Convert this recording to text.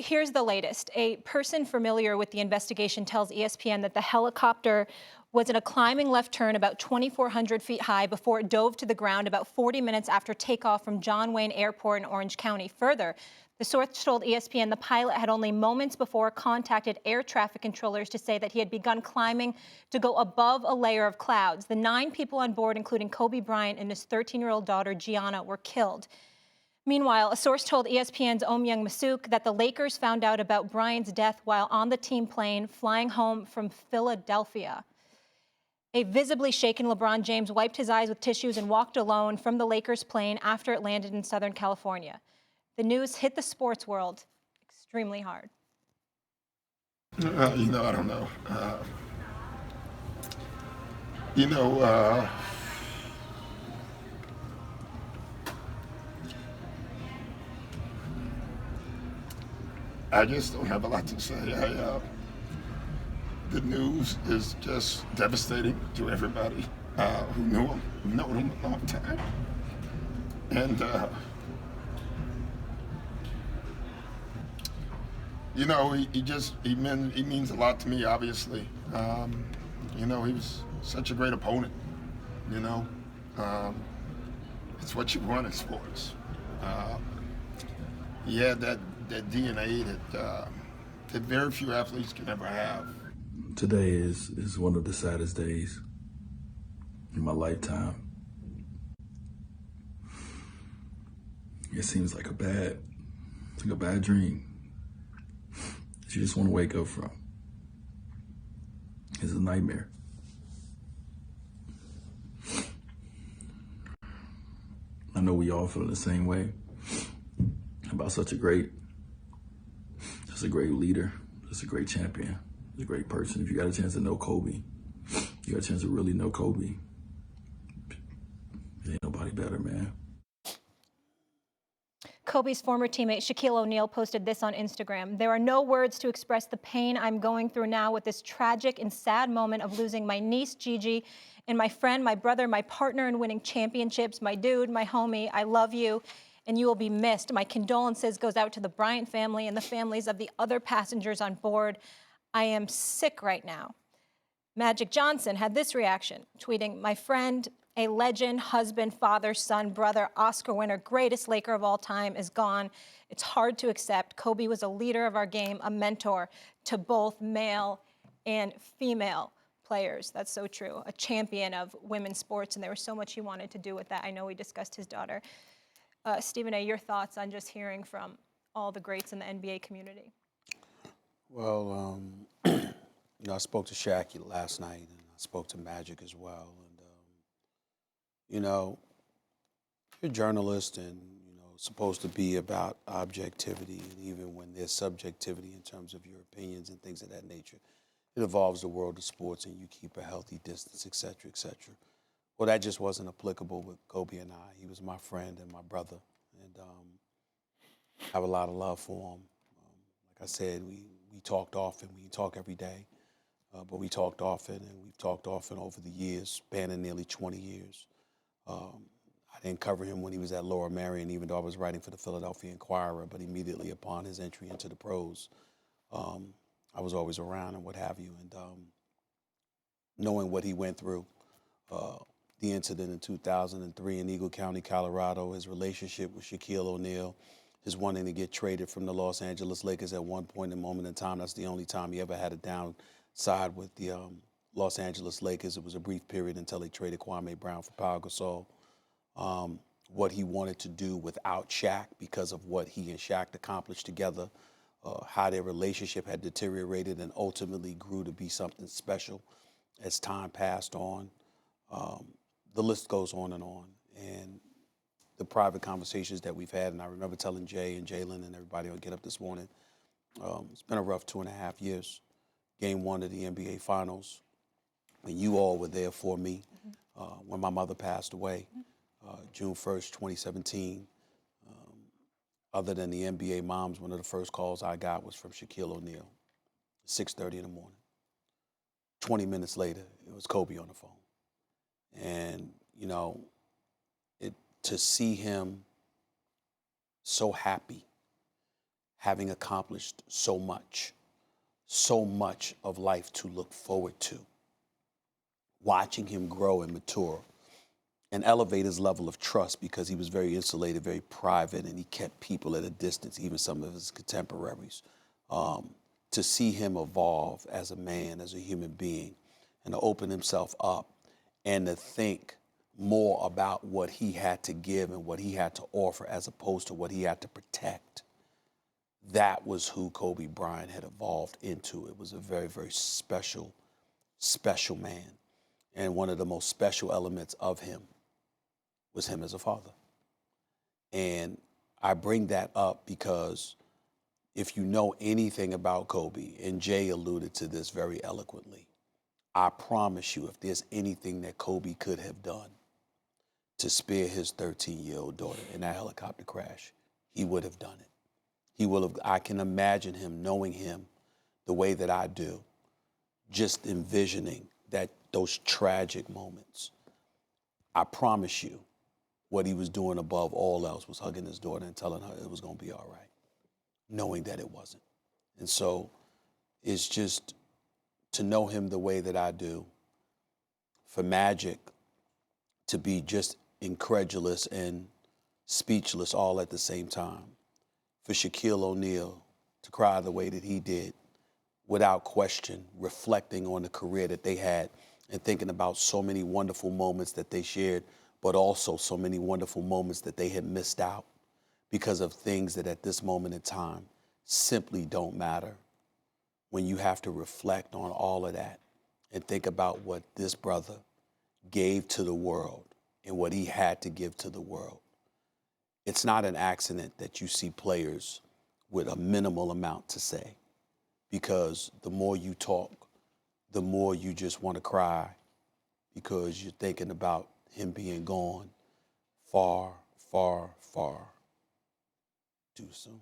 Here's the latest. A person familiar with the investigation tells ESPN that the helicopter was in a climbing left turn about 2,400 feet high before it dove to the ground about 40 minutes after takeoff from John Wayne Airport in Orange County. Further, the source told ESPN the pilot had only moments before contacted air traffic controllers to say that he had begun climbing to go above a layer of clouds. The 9 people on board, including Kobe Bryant and his 13-year-old daughter, Gianna, were killed. Meanwhile, a source told ESPN's Myung Masuk that the Lakers found out about Bryant's death while on the team plane flying home from Philadelphia. A visibly shaken LeBron James wiped his eyes with tissues and walked alone from the Lakers plane after it landed in Southern California. The news hit the sports world extremely hard. I don't know. You know, I just don't have a lot to say. The news is just devastating to everybody who knew him, who known him a long time. And, he means a lot to me, obviously. He was such a great opponent, It's what you want in sports. He had that DNA that very few athletes can ever have. Today is one of the saddest days in my lifetime. It seems like a bad dream that you just want to wake up from. It's a nightmare. I know we all feel the same way about such a great leader, just a great champion, just a great person. If you got a chance to know Kobe, you got a chance to really know Kobe. There ain't nobody better, man. Kobe's former teammate Shaquille O'Neal posted this on Instagram. "There are no words to express the pain I'm going through now with this tragic and sad moment of losing my niece Gigi and my friend, my brother, my partner in winning championships, my dude, my homie. I love you, and you will be missed. My condolences goes out to the Bryant family and the families of the other passengers on board. I am sick right now." Magic Johnson had this reaction, tweeting, "My friend, a legend, husband, father, son, brother, Oscar winner, greatest Laker of all time is gone. It's hard to accept. Kobe was a leader of our game, a mentor to both male and female players." That's so true. A champion of women's sports, and there was so much he wanted to do with that. I know we discussed his daughter. Stephen A., your thoughts on just hearing from all the greats in the NBA community? Well, I spoke to Shaq last night, and I spoke to Magic as well. And, you're a journalist and, supposed to be about objectivity, and even when there's subjectivity in terms of your opinions and things of that nature, it involves the world of sports and you keep a healthy distance, et cetera, et cetera. Well, that just wasn't applicable with Kobe and I. He was my friend and my brother, and I have a lot of love for him. Like I said, we talked often. We talk every day, but we talked often, and we've talked often over the years, spanning nearly 20 years. I didn't cover him when he was at Lower Merion, even though I was writing for the Philadelphia Inquirer, but immediately upon his entry into the pros, I was always around and what have you. And knowing what he went through, the incident in 2003 in Eagle County, Colorado, his relationship with Shaquille O'Neal, his wanting to get traded from the Los Angeles Lakers at one point in a moment in time. That's the only time he ever had a downside with the Los Angeles Lakers. It was a brief period until they traded Kwame Brown for Pau Gasol. What he wanted to do without Shaq because of what he and Shaq accomplished together, how their relationship had deteriorated and ultimately grew to be something special as time passed on. The list goes on. And the private conversations that we've had, and I remember telling Jay and Jalen and everybody on Get Up this morning, it's been a rough 2.5 years. Game 1 of the NBA Finals, and you all were there for me when my mother passed away, June 1st, 2017. Other than the NBA moms, one of the first calls I got was from Shaquille O'Neal, 6:30 in the morning. 20 minutes later, it was Kobe on the phone. And, to see him so happy, having accomplished so much of life to look forward to, watching him grow and mature and elevate his level of trust because he was very insulated, very private, and he kept people at a distance, even some of his contemporaries. To see him evolve as a man, as a human being, and to open himself up and to think more about what he had to give and what he had to offer as opposed to what he had to protect. That was who Kobe Bryant had evolved into. It was a very, very special, special man. And one of the most special elements of him was him as a father. And I bring that up because if you know anything about Kobe, and Jay alluded to this very eloquently, I promise you, if there's anything that Kobe could have done to spare his 13-year-old daughter in that helicopter crash, he would have done it. He will have. I can imagine him, knowing him the way that I do, just envisioning those tragic moments. I promise you, what he was doing above all else was hugging his daughter and telling her it was going to be all right, knowing that it wasn't. And so it's just to know him the way that I do, for Magic to be just incredulous and speechless all at the same time, for Shaquille O'Neal to cry the way that he did, without question, reflecting on the career that they had and thinking about so many wonderful moments that they shared, but also so many wonderful moments that they had missed out because of things that at this moment in time simply don't matter. When you have to reflect on all of that and think about what this brother gave to the world and what he had to give to the world, it's not an accident that you see players with a minimal amount to say, because the more you talk, the more you just want to cry because you're thinking about him being gone far, far, far too soon.